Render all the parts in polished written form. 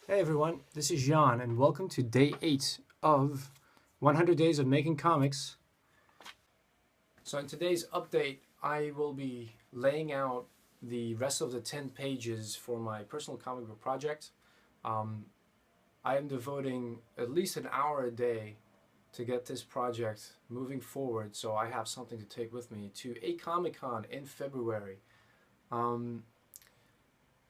Hey everyone, this is Jan, and welcome to day 8 of 100 Days of Making Comics. So, in today's update, I will be laying out the rest of the 10 pages for my personal comic book project. Um, I am devoting at least an hour a day to get this project moving forward so I have something to take with me to a Comic Con in February. Um,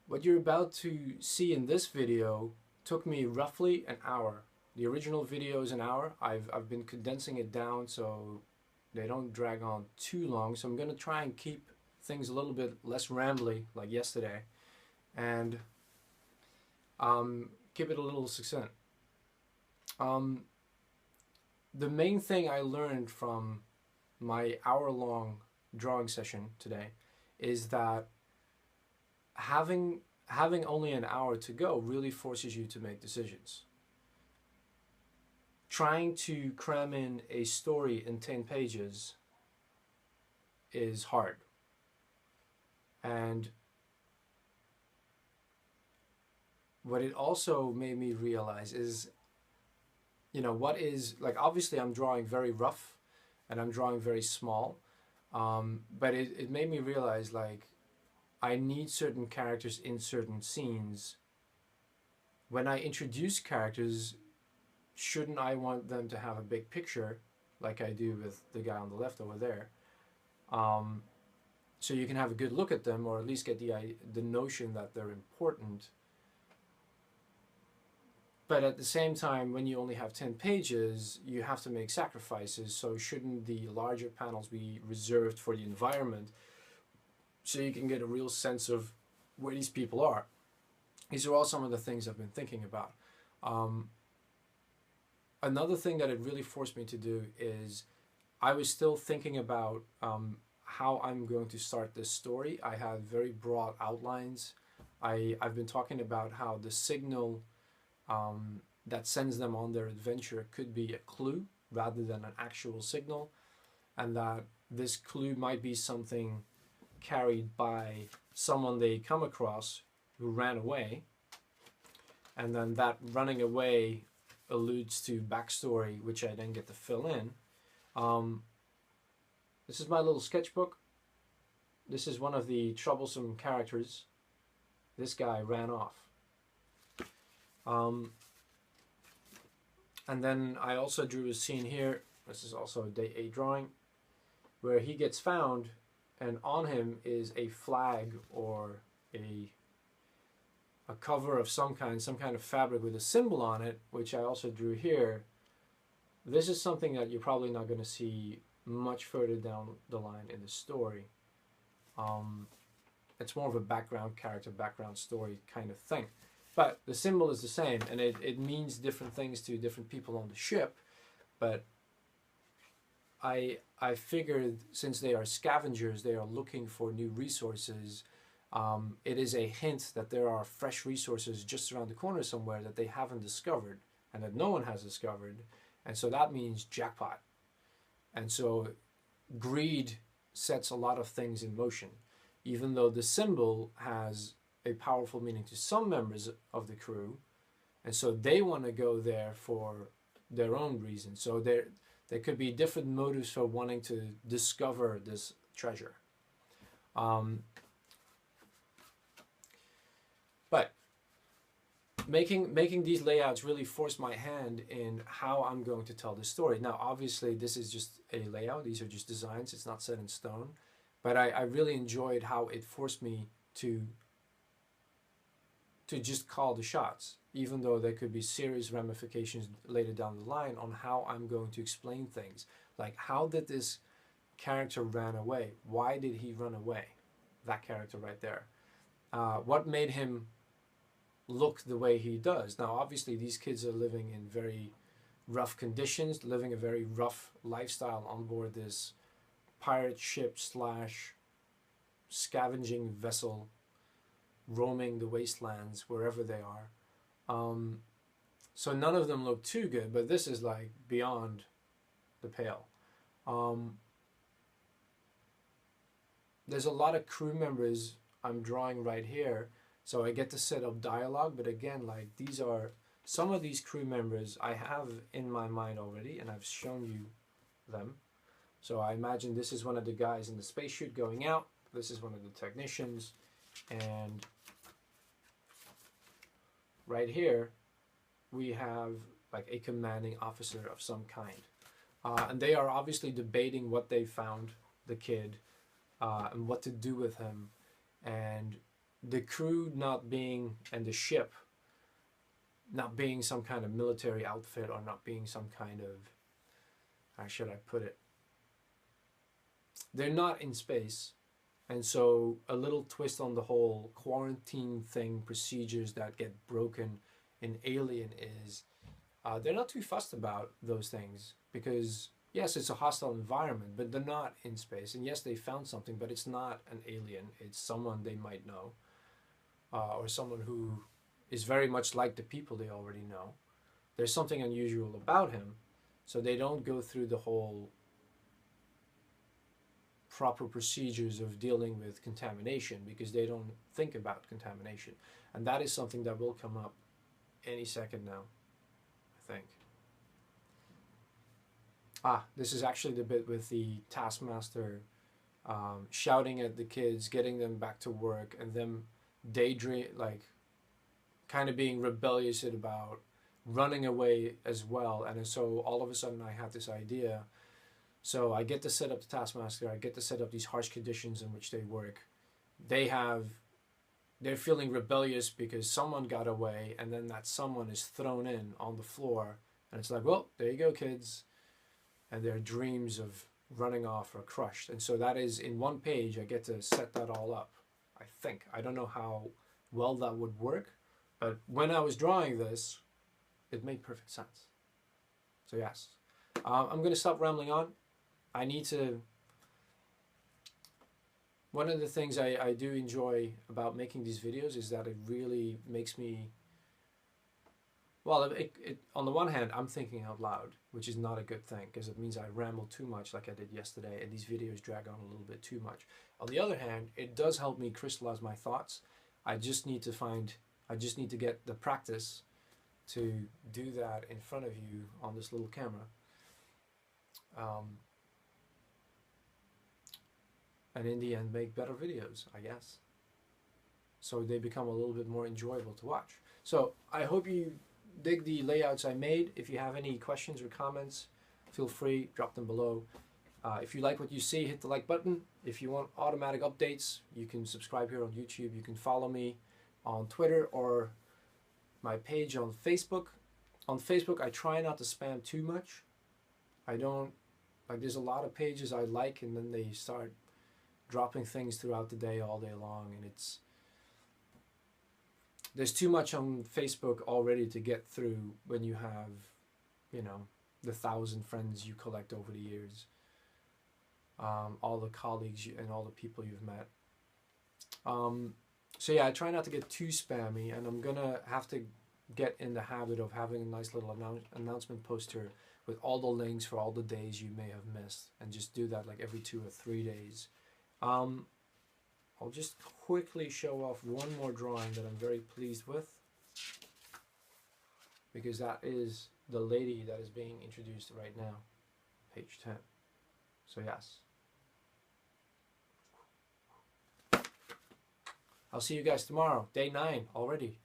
What you're about to see in this video took me roughly an hour. The original video is an hour. I've been condensing it down so they don't drag on too long. So I'm going to try and keep things a little bit less rambly like yesterday and keep it a little succinct. Um, the main thing I learned from my hour-long drawing session today is that having only an hour to go really forces you to make decisions. Trying to cram in a story in 10 pages is hard. And what it also made me realize is, what is, like, obviously I'm drawing very rough and I'm drawing very small, but it made me realize, like, I need certain characters in certain scenes. When I introduce characters, shouldn't I want them to have a big picture like I do with the guy on the left over there? Um, so you can have a good look at them, or at least get the notion that they're important. But at the same time, when you only have 10 pages, you have to make sacrifices. So shouldn't the larger panels be reserved for the environment so you can get a real sense of where these people are? These are all some of the things I've been thinking about. Another thing that it really forced me to do is I was still thinking about how I'm going to start this story. I had very broad outlines. I've been talking about how the signal that sends them on their adventure could be a clue rather than an actual signal, and that this clue might be something carried by someone they come across who ran away, and then that running away alludes to backstory, which I then get to fill in. This is my little sketchbook. This is one of the troublesome characters. This guy ran off. And then I also drew a scene here. This is also a day 8 drawing, where he gets found, and on him is a flag or a cover of some kind of fabric with a symbol on it, which I also drew here. This is something that you're probably not going to see much further down the line in the story. It's more of a background character, background story kind of thing. But the symbol is the same, and it means different things to different people on the ship. But I figured, since they are scavengers, they are looking for new resources. It is a hint that there are fresh resources just around the corner somewhere that they haven't discovered and that no one has discovered. And so that means jackpot. And so greed sets a lot of things in motion, even though the symbol has a powerful meaning to some members of the crew. And so they want to go there for their own reasons. So there could be different motives for wanting to discover this treasure. But making these layouts really forced my hand in how I'm going to tell this story. Now, obviously, this is just a layout. These are just designs. It's not set in stone. But I really enjoyed how it forced me to just call the shots, even though there could be serious ramifications later down the line on how I'm going to explain things. Like, how did this character run away? Why did he run away? That character right there. What made him look the way he does? Now, obviously, these kids are living in very rough conditions, living a very rough lifestyle on board this pirate ship slash scavenging vessel, roaming the wastelands wherever they are. So none of them look too good, but this is like beyond the pale. There's a lot of crew members I'm drawing right here So I get to set up dialogue, but again, like these are some of these crew members I have in my mind already, and I've shown you them. So I imagine this is one of the guys in the space chute going out. This is one of the technicians, and right here we have like a commanding officer of some kind. And they are obviously debating what they found, the kid, and what to do with him. And the crew not being, and the ship not being some kind of military outfit, or not being some kind of, how should I put it? They're not in space. And so a little twist on the whole quarantine thing, procedures that get broken in Alien is they're not too fussed about those things, because yes, it's a hostile environment, but they're not in space. And yes, they found something, but it's not an alien. It's someone they might know, or someone who is very much like the people they already know. There's something unusual about him, so they don't go through the whole proper procedures of dealing with contamination, because they don't think about contamination. And that is something that will come up any second now, I think. This is actually the bit with the taskmaster shouting at the kids, getting them back to work, and them daydream, like kind of being rebellious about running away as well. And so all of a sudden I had this idea. So I get to set up the taskmaster, I get to set up these harsh conditions in which they work. They're feeling rebellious because someone got away, and then that someone is thrown in on the floor, and it's like, well, there you go, kids. And their dreams of running off are crushed. And so that is, in one page, I get to set that all up, I think. I don't know how well that would work, but when I was drawing this, it made perfect sense. So yes, I'm going to stop rambling on. I need to... One of the things I do enjoy about making these videos is that it really makes me... Well, on the one hand, I'm thinking out loud, which is not a good thing, because it means I ramble too much like I did yesterday, and these videos drag on a little bit too much. On the other hand, it does help me crystallize my thoughts. I just need to get the practice to do that in front of you on this little camera. And in the end, make better videos, I guess. So they become a little bit more enjoyable to watch. So I hope you dig the layouts I made. If you have any questions or comments, feel free, drop them below. If you like what you see, hit the like button. If you want automatic updates, you can subscribe here on YouTube. You can follow me on Twitter or my page on Facebook. On Facebook, I try not to spam too much. I don't, like, there's a lot of pages I like, and then they start dropping things throughout the day, all day long, and there's too much on Facebook already to get through when you have, you know, the 1,000 friends you collect over the years, all the colleagues and all the people you've met. So yeah, I try not to get too spammy, and I'm gonna have to get in the habit of having a nice little announcement poster with all the links for all the days you may have missed, and just do that like every 2 or 3 days. I'll just quickly show off one more drawing that I'm very pleased with, because that is the lady that is being introduced right now, page 10. So yes. I'll see you guys tomorrow, day 9 already.